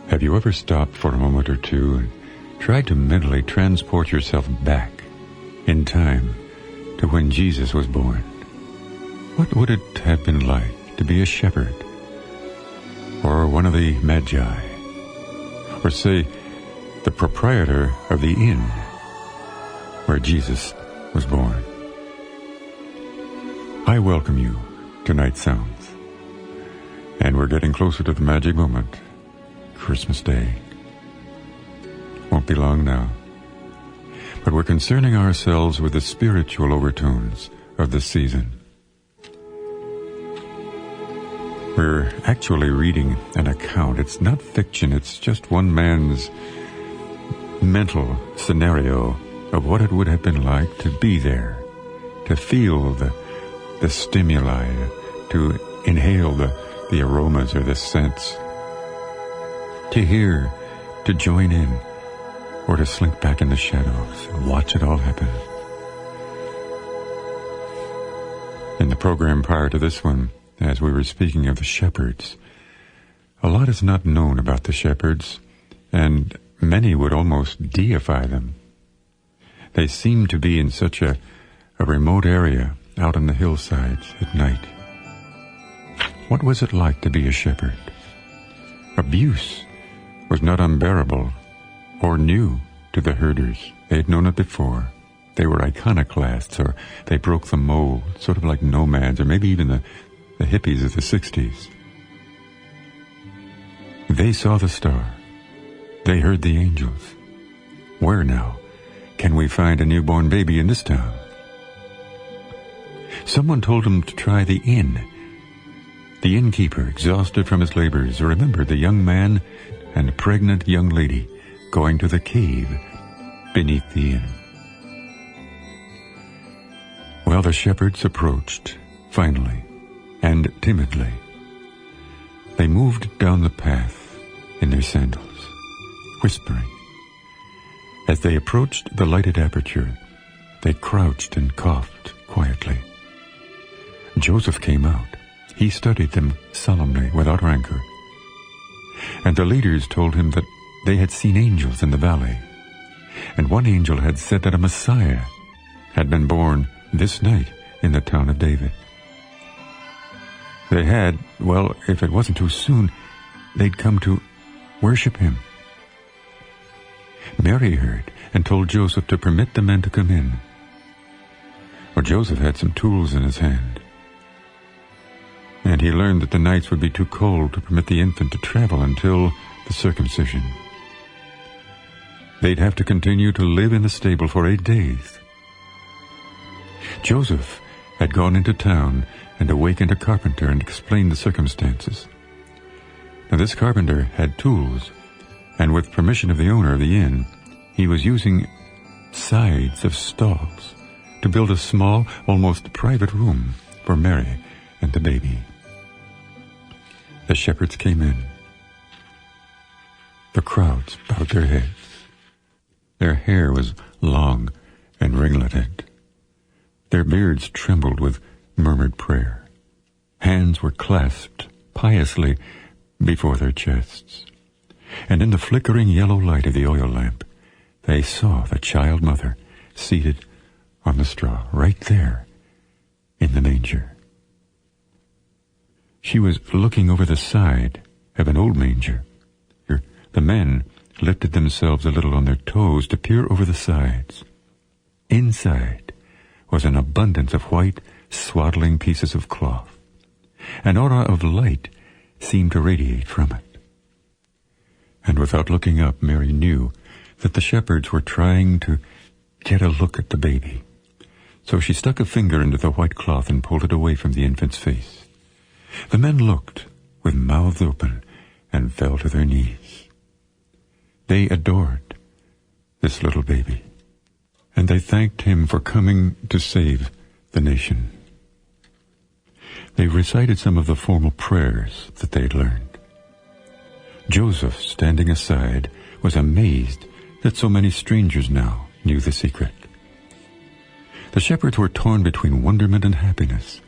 Have you ever stopped for a moment or two and tried to mentally transport yourself back in time to when Jesus was born? What would it have been like to be a shepherd, or one of the magi, or say, the proprietor of the inn where Jesus was born? I welcome you to Nightsounds, and we're getting closer to the magic moment, Christmas Day. Won't be long now, but we're concerning ourselves with the spiritual overtones of the season. We're actually reading an account. It's not fiction, it's just one man's mental scenario of what it would have been like to be there, to feel the stimuli, to inhale the aromas or the scents, to hear, to join in, or to slink back in the shadows and watch it all happen. In the program prior to this one, as we were speaking of the shepherds, a lot is not known about the shepherds, and many would almost deify them. They seem to be in such a remote area out on the hillsides at night. What was it like to be a shepherd? Abuse was not unbearable or new to the herders. They had known it before. They were iconoclasts, or they broke the mold, sort of like nomads, or maybe even the hippies of the 60s. They saw the star. They heard the angels. Where now can we find a newborn baby in this town? Someone told them to try the inn. The innkeeper, exhausted from his labors, remembered the young man and pregnant young lady going to the cave beneath the inn. Well, the shepherds approached, finally, and timidly. They moved down the path in their sandals, whispering. As they approached the lighted aperture, they crouched and coughed quietly. Joseph came out. He studied them solemnly, without rancor. And the leaders told him that they had seen angels in the valley, and one angel had said that a Messiah had been born this night in the town of David. They had, well, if it wasn't too soon, they'd come to worship him. Mary heard and told Joseph to permit the men to come in. Well, Joseph had some tools in his hand, and he learned that the nights would be too cold to permit the infant to travel until the circumcision. They'd have to continue to live in the stable for 8 days. Joseph had gone into town and awakened a carpenter and explained the circumstances. Now, this carpenter had tools, and with permission of the owner of the inn, he was using sides of stalls to build a small, almost private room for Mary and the baby. The shepherds came in. The crowds bowed their heads. Their hair was long and ringleted. Their beards trembled with murmured prayer. Hands were clasped piously before their chests. And in the flickering yellow light of the oil lamp, they saw the child mother seated on the straw, right there in the manger. She was looking over the side of an old manger. The men lifted themselves a little on their toes to peer over the sides. Inside was an abundance of white, swaddling pieces of cloth. An aura of light seemed to radiate from it. And without looking up, Mary knew that the shepherds were trying to get a look at the baby. So she stuck a finger into the white cloth and pulled it away from the infant's face. The men looked with mouths open and fell to their knees. They adored this little baby, and they thanked him for coming to save the nation. They recited some of the formal prayers that they'd learned. Joseph, standing aside, was amazed that so many strangers now knew the secret. The shepherds were torn between wonderment and happiness.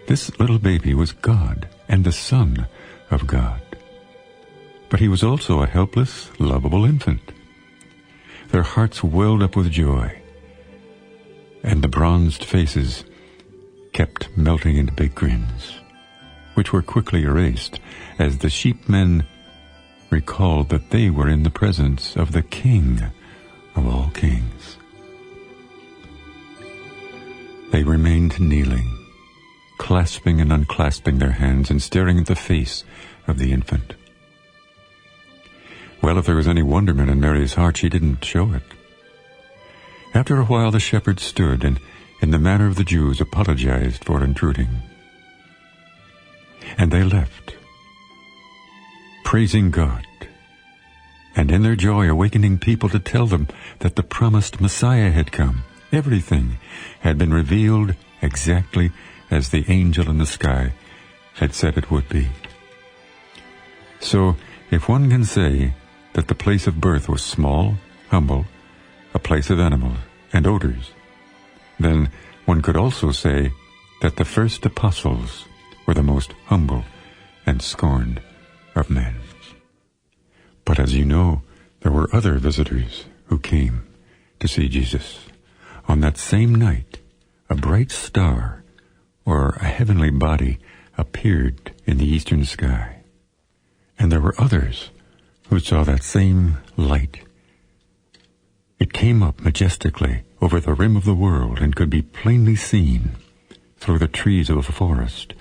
This little baby was God and the Son of God. but he was also a helpless, lovable infant. Their hearts welled up with joy, and the bronzed faces kept melting into big grins, which were quickly erased as the sheepmen recalled that they were in the presence of the King of all kings. They remained kneeling, clasping and unclasping their hands and staring at the face of the infant. Well, if there was any wonderment in Mary's heart, she didn't show it. After a while the shepherds stood and, in the manner of the Jews, apologized for intruding. And they left, praising God, and in their joy awakening people to tell them that the promised Messiah had come. Everything had been revealed exactly as the angel in the sky had said it would be. So, if one can say that the place of birth was small, humble, a place of animals and odors, then one could also say that the first apostles were the most humble and scorned of men. But as you know, there were other visitors who came to see Jesus. On that same night, a bright star, or a heavenly body, appeared in the eastern sky. And there were others who saw that same light. It came up majestically over the rim of the world and could be plainly seen through the trees of a forest,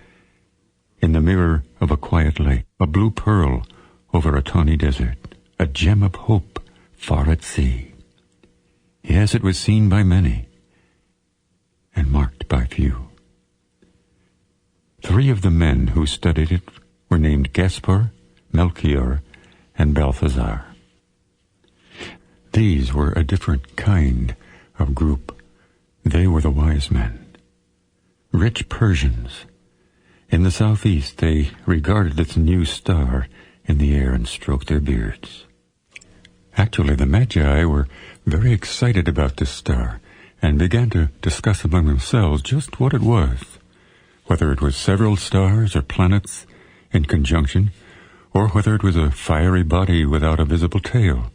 in the mirror of a quiet lake, a blue pearl over a tawny desert, a gem of hope far at sea. Yes, it was seen by many and marked by few. 3 of the men who studied it were named Gaspar, Melchior, and Balthazar. These were a different kind of group. They were the wise men, rich Persians. In the southeast, they regarded this new star in the air and stroked their beards. Actually, the Magi were very excited about this star and began to discuss among themselves just what it was, whether it was several stars or planets in conjunction, or whether it was a fiery body without a visible tail.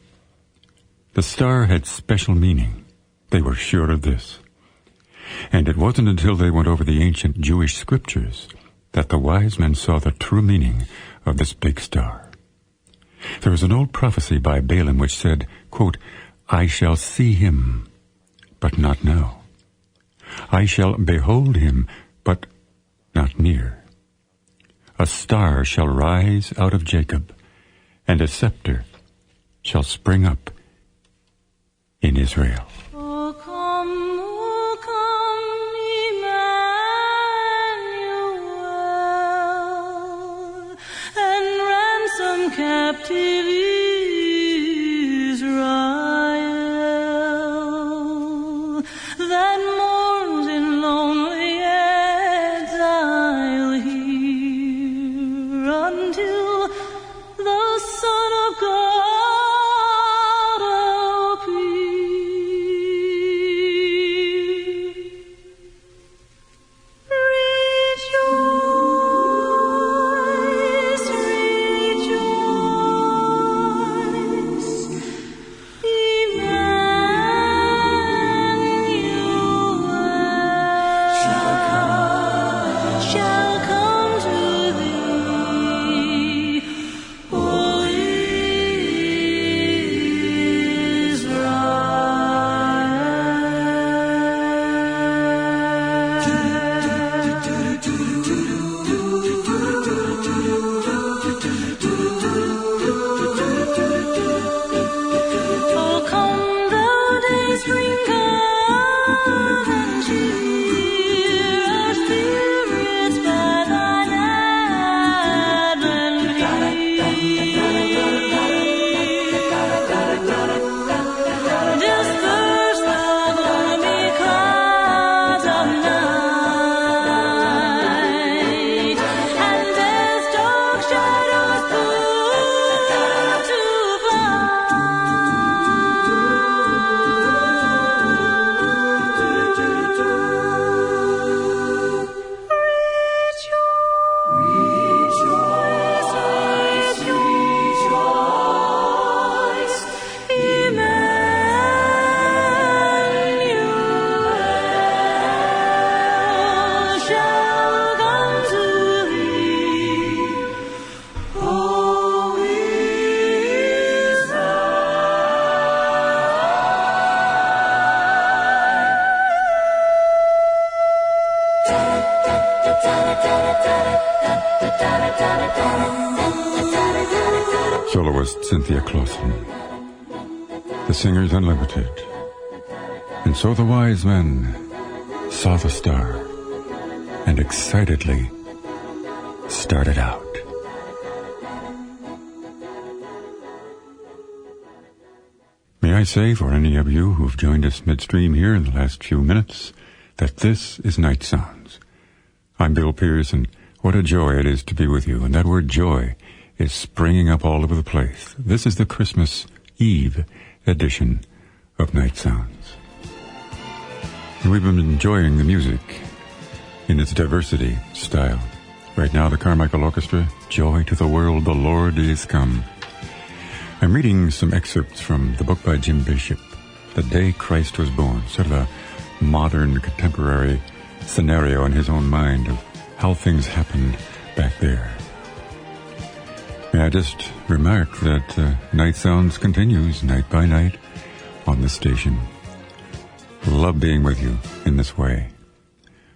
The star had special meaning. They were sure of this. And it wasn't until they went over the ancient Jewish scriptures that the wise men saw the true meaning of this big star. There was an old prophecy by Balaam which said, quote, "I shall see him, but not now. I shall behold him, but not near. A star shall rise out of Jacob, and a scepter shall spring up in Israel." O come, Emmanuel, and ransom captive Israel, that mourns in lonely exile here, until the Son of God appear. Rejoice, rejoice. soloist Cynthia Clawson, the singers Unlimited. And so the wise men saw the star and excitedly started out. May I say, for any of you who've joined us midstream here in the last few minutes, that this is Nightsounds. I'm Bill Pearce, and what a joy it is to be with you. And that word joy is springing up all over the place. This is the Christmas Eve edition of Nightsounds. And we've been enjoying the music in its diversity style. Right now, the Carmichael Orchestra, Joy to the World, the Lord is Come. I'm reading some excerpts from the book by Jim Bishop, The Day Christ Was Born, sort of a modern, contemporary scenario in his own mind of how things happened back there. May I just remark that Nightsounds continues night by night on the station. Love being with you in this way.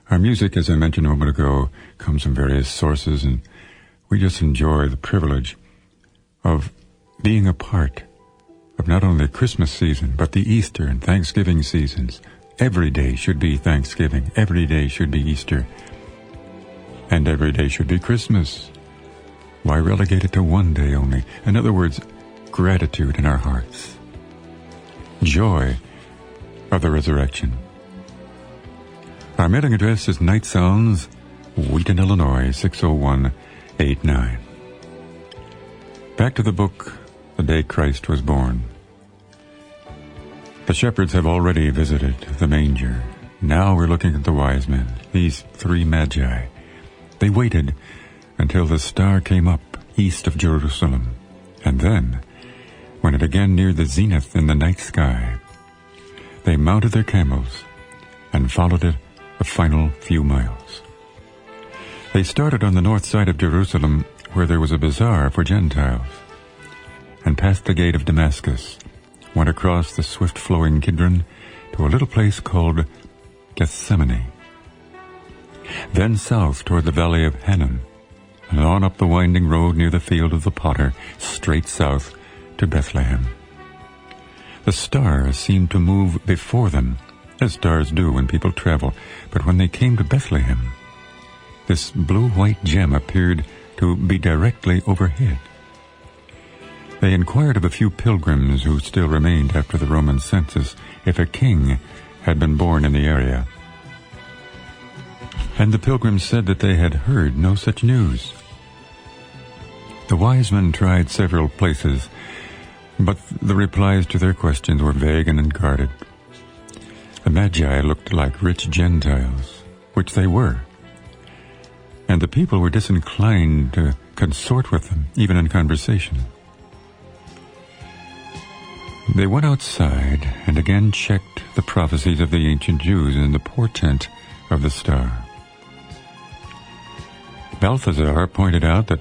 Our music, as I mentioned a moment ago, comes from various sources, and we just enjoy the privilege of being a part of not only the Christmas season, but the Easter and Thanksgiving seasons. Every day should be Thanksgiving. Every day should be Easter. And every day should be Christmas. Why relegate it to one day only? In other words, gratitude in our hearts. Joy of the resurrection. Our mailing address is Nightsounds, Wheaton, Illinois, 60189. Back to the book, The Day Christ Was Born. The shepherds have already visited the manger. Now we're looking at the wise men, these three magi. They waited until the star came up east of Jerusalem, and then, when it again neared the zenith in the night sky, they mounted their camels and followed it a final few miles. They started on the north side of Jerusalem, where there was a bazaar for Gentiles, and passed the gate of Damascus, went across the swift-flowing Kidron to a little place called Gethsemane. Then south toward the valley of Hannon, and on up the winding road near the field of the potter, straight south to Bethlehem. The star seemed to move before them, as stars do when people travel, but when they came to Bethlehem, this blue-white gem appeared to be directly overhead. They inquired of a few pilgrims who still remained after the Roman census if a king had been born in the area. And the pilgrims said that they had heard no such news. The wise men tried several places, but the replies to their questions were vague and unguarded. The Magi looked like rich Gentiles, which they were, and the people were disinclined to consort with them, even in conversation. They went outside and again checked the prophecies of the ancient Jews in the portent of the star. Balthazar pointed out that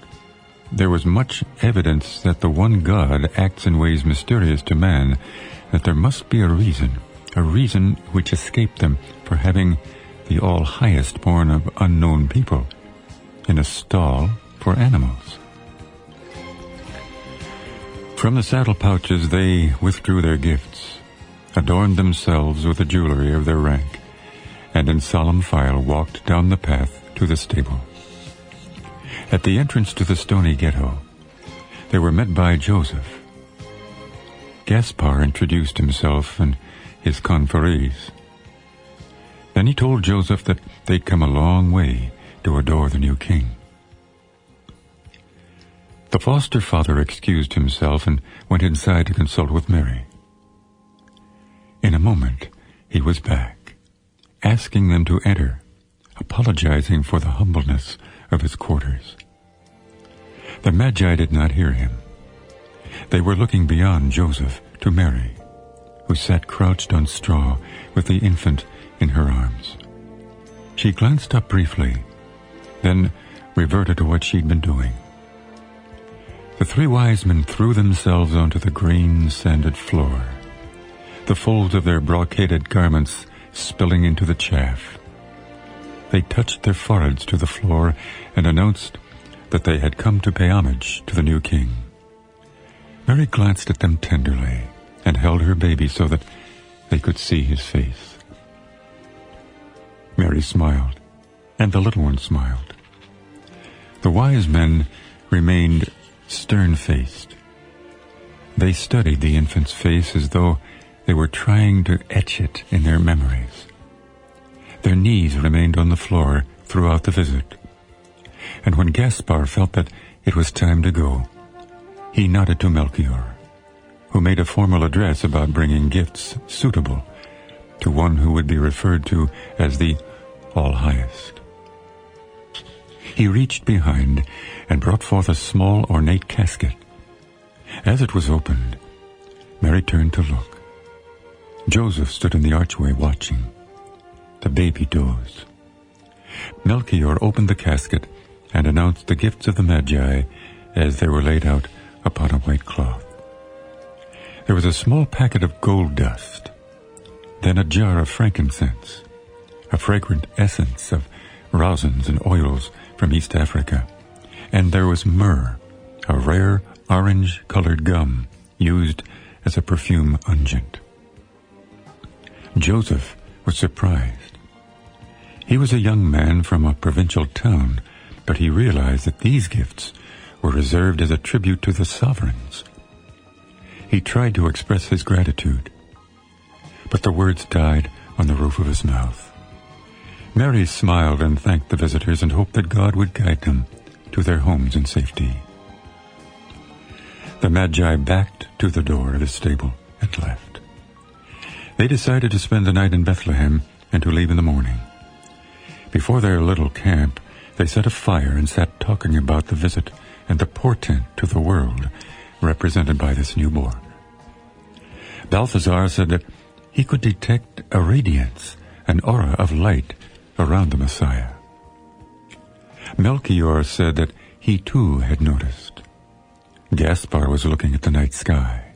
there was much evidence that the one God acts in ways mysterious to man, that there must be a reason which escaped them for having the all-highest born of unknown people in a stall for animals. From the saddle pouches they withdrew their gifts, adorned themselves with the jewelry of their rank, and in solemn file walked down the path to the stable. At the entrance to the stony ghetto, they were met by Joseph. Gaspar introduced himself and his conferees. Then he told Joseph that they'd come a long way to adore the new king. The foster father excused himself and went inside to consult with Mary. In a moment, he was back, asking them to enter, apologizing for the humbleness of his quarters. The Magi did not hear him. They were looking beyond Joseph to Mary, who sat crouched on straw with the infant in her arms. She glanced up briefly, then reverted to what she'd been doing. The three wise men threw themselves onto the green, sanded floor, the folds of their brocaded garments spilling into the chaff. They touched their foreheads to the floor and announced that they had come to pay homage to the new king. Mary glanced at them tenderly and held her baby so that they could see his face. Mary smiled, and the little one smiled. The wise men remained stern-faced. They studied the infant's face as though they were trying to etch it in their memories. Their knees remained on the floor throughout the visit, and when Gaspar felt that it was time to go, he nodded to Melchior, who made a formal address about bringing gifts suitable to one who would be referred to as the All-Highest. He reached behind and brought forth a small ornate casket. As it was opened, Mary turned to look. Joseph stood in the archway watching. The baby dozed. Melchior opened the casket and announced the gifts of the Magi as they were laid out upon a white cloth. There was a small packet of gold dust, then a jar of frankincense, a fragrant essence of rosins and oils from East Africa, and there was myrrh, a rare orange-colored gum used as a perfume unguent. Joseph was surprised. He was a young man from a provincial town, but he realized that these gifts were reserved as a tribute to the sovereigns. He tried to express his gratitude, but the words died on the roof of his mouth. Mary smiled and thanked the visitors and hoped that God would guide them to their homes in safety. The Magi backed to the door of his stable and left. They decided to spend the night in Bethlehem and to leave in the morning. Before their little camp, they set a fire and sat talking about the visit and the portent to the world represented by this newborn. Balthazar said that he could detect a radiance, an aura of light around the Messiah. Melchior said that he too had noticed. Gaspar was looking at the night sky.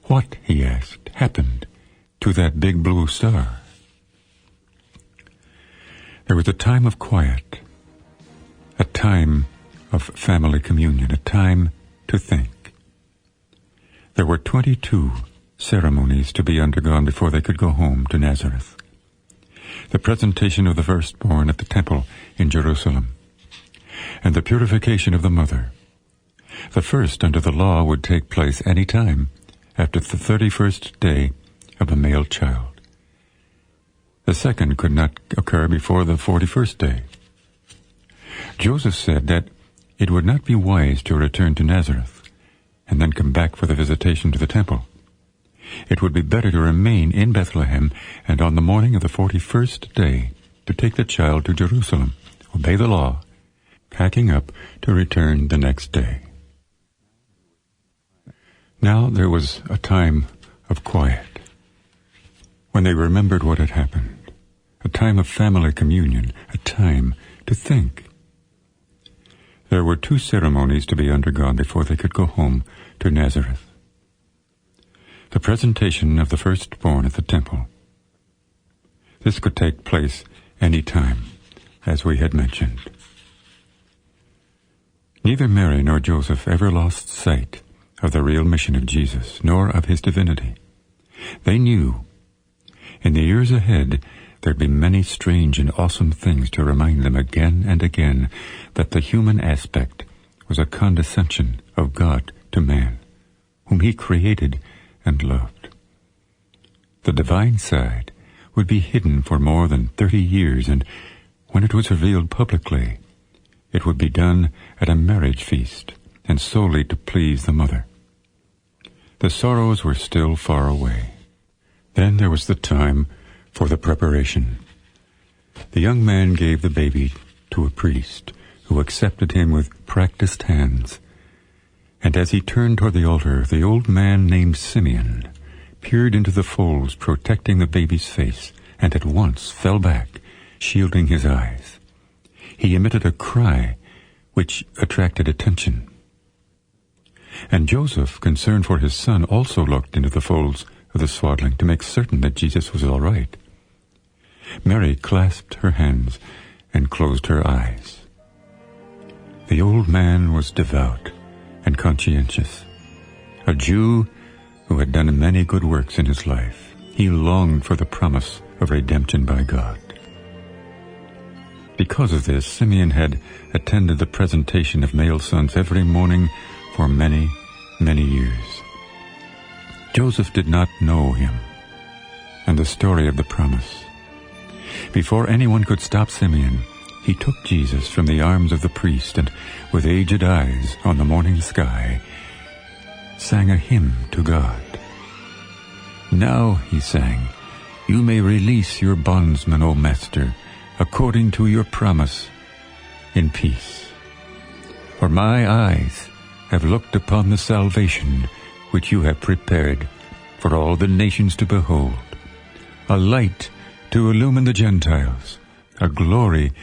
What, he asked, happened to that big blue star? There was a time of quiet, a time of family communion, a time to think. There were 22 ceremonies to be undergone before they could go home to Nazareth. The presentation of the firstborn at the temple in Jerusalem, and the purification of the mother. The first under the law would take place any time after the 31st day of a male child. The second could not occur before the 41st day. Joseph said that it would not be wise to return to Nazareth and then come back for the visitation to the temple. It would be better to remain in Bethlehem and on the morning of the 41st day to take the child to Jerusalem, obey the law, packing up to return the next day. Now there was a time of quiet, when they remembered what had happened, a time of family communion, a time to think. There were 2 ceremonies to be undergone before they could go home to Nazareth. The presentation of the firstborn at the temple. This could take place any time, as we had mentioned. Neither Mary nor Joseph ever lost sight of the real mission of Jesus, nor of his divinity. They knew in the years ahead there'd be many strange and awesome things to remind them again and again that the human aspect was a condescension of God to man, whom he created and loved. The divine side would be hidden for more than 30 years, and when it was revealed publicly, it would be done at a marriage feast and solely to please the mother. The sorrows were still far away. Then there was the time for the preparation. The young man gave the baby to a priest, who accepted him with practiced hands. And as he turned toward the altar, the old man named Simeon peered into the folds protecting the baby's face, and at once fell back, shielding his eyes. He emitted a cry which attracted attention. And Joseph, concerned for his son, also looked into the folds of the swaddling to make certain that Jesus was all right. Mary clasped her hands and closed her eyes. The old man was devout and conscientious. a Jew who had done many good works in his life. He longed for the promise of redemption by God. Because of this, Simeon had attended the presentation of male sons every morning for many, many years. Joseph did not know him and the story of the promise. Before anyone could stop Simeon, he took Jesus from the arms of the priest and, with aged eyes on the morning sky, sang a hymn to God. "Now," he sang, "you may release your bondsman, O Master, according to your promise, in peace. For my eyes have looked upon the salvation which you have prepared for all the nations to behold, a light to illumine the Gentiles, a glory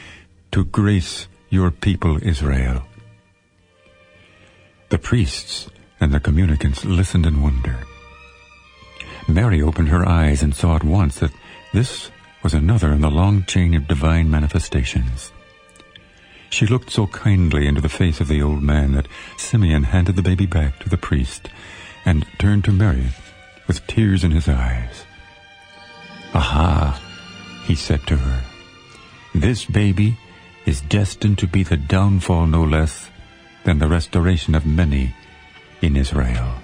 to grace your people Israel." The priests and the communicants listened in wonder. Mary opened her eyes and saw at once that this was another in the long chain of divine manifestations. She looked so kindly into the face of the old man that Simeon handed the baby back to the priest and turned to Mary with tears in his eyes. "Aha," he said to her, "this baby is destined to be the downfall no less than the restoration of many in Israel.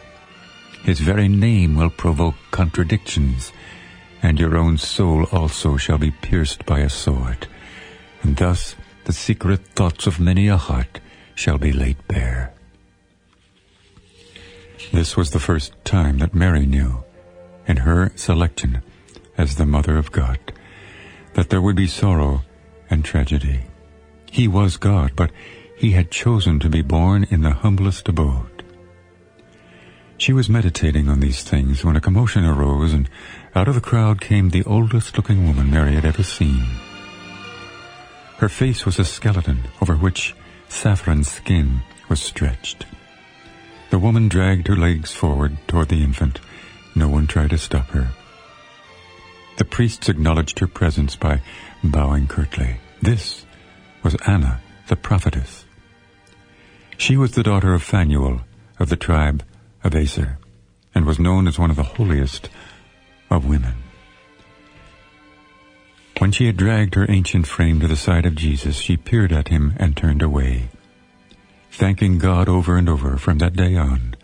His very name will provoke contradictions, and your own soul also shall be pierced by a sword, and thus the secret thoughts of many a heart shall be laid bare." This was the first time that Mary knew, in her selection as the Mother of God, that there would be sorrow and tragedy. He was God, but he had chosen to be born in the humblest abode. She was meditating on these things when a commotion arose, and out of the crowd came the oldest-looking woman Mary had ever seen. Her face was a skeleton over which saffron skin was stretched. The woman dragged her legs forward toward the infant. No one tried to stop her. The priests acknowledged her presence by bowing curtly. This was Anna, the prophetess. She was the daughter of Phanuel of the tribe of Aser, and was known as one of the holiest of women. When she had dragged her ancient frame to the side of Jesus, she peered at him and turned away. Thanking God over and over from that day on,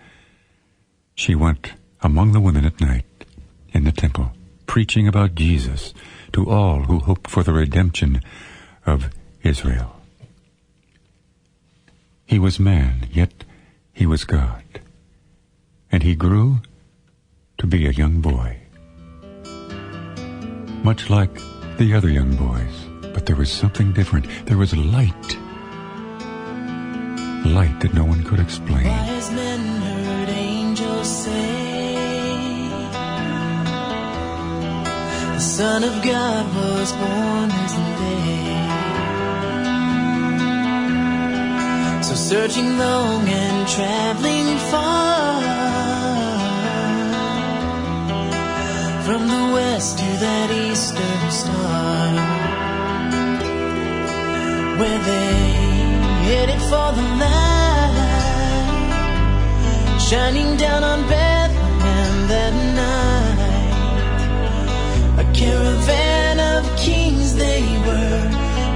she went among the women at night in the temple, preaching about Jesus to all who hoped for the redemption of Israel. He was man, yet he was God. And he grew to be a young boy, much like the other young boys. But there was something different. There was light that no one could explain. Wise men heard angels say, the Son of God was born this day. So searching long and traveling far, from the west to that eastern star, where they headed for the light, shining down on Bethlehem that night. A caravan of kings they were,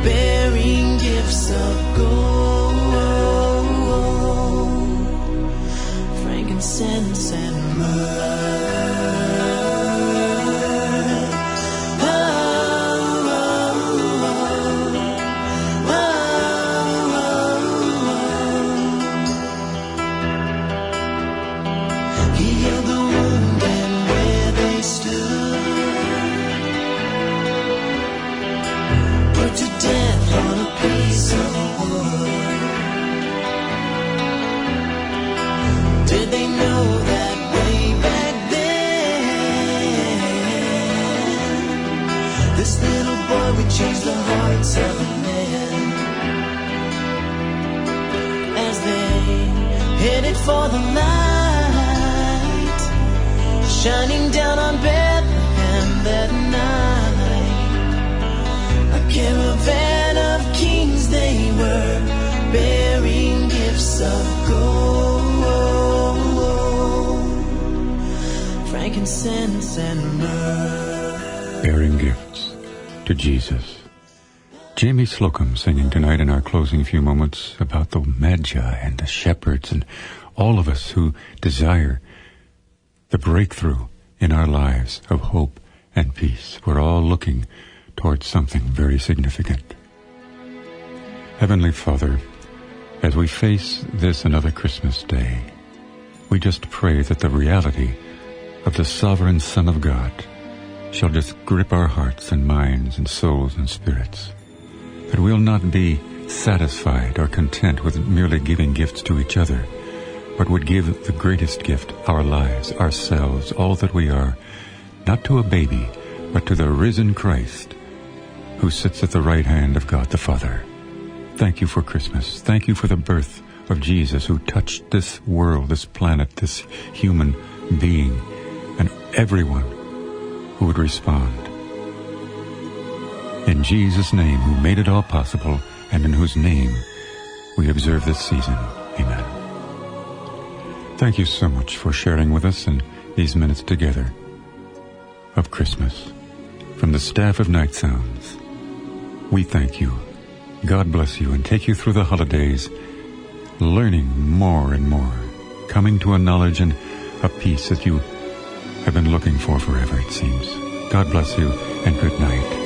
bearing gifts of gold, frankincense and myrrh. Change the hearts of men as they headed for the light, shining down on Bethlehem that night. A caravan of kings they were, bearing gifts of gold. incense and myrrh. Bearing gifts to Jesus. Jamie Slocum singing tonight in our closing few moments about the Magi and the shepherds and all of us who desire the breakthrough in our lives of hope and peace. We're all looking towards something very significant. Heavenly Father, as we face this another Christmas day, we just pray that the reality of the sovereign Son of God shall just grip our hearts and minds and souls and spirits, that we'll not be satisfied or content with merely giving gifts to each other, but would give the greatest gift, our lives, ourselves, all that we are, not to a baby, but to the risen Christ who sits at the right hand of God the Father. Thank you for Christmas. Thank you for the birth of Jesus, who touched this world, this planet, this human being, and everyone who would respond. In Jesus' name, who made it all possible, and in whose name we observe this season. Amen. Thank you so much for sharing with us in these minutes together of Christmas. From the staff of Nightsounds, we thank you. God bless you and take you through the holidays, learning more and more, coming to a knowledge and a peace that you have been looking for forever, it seems. God bless you and good night.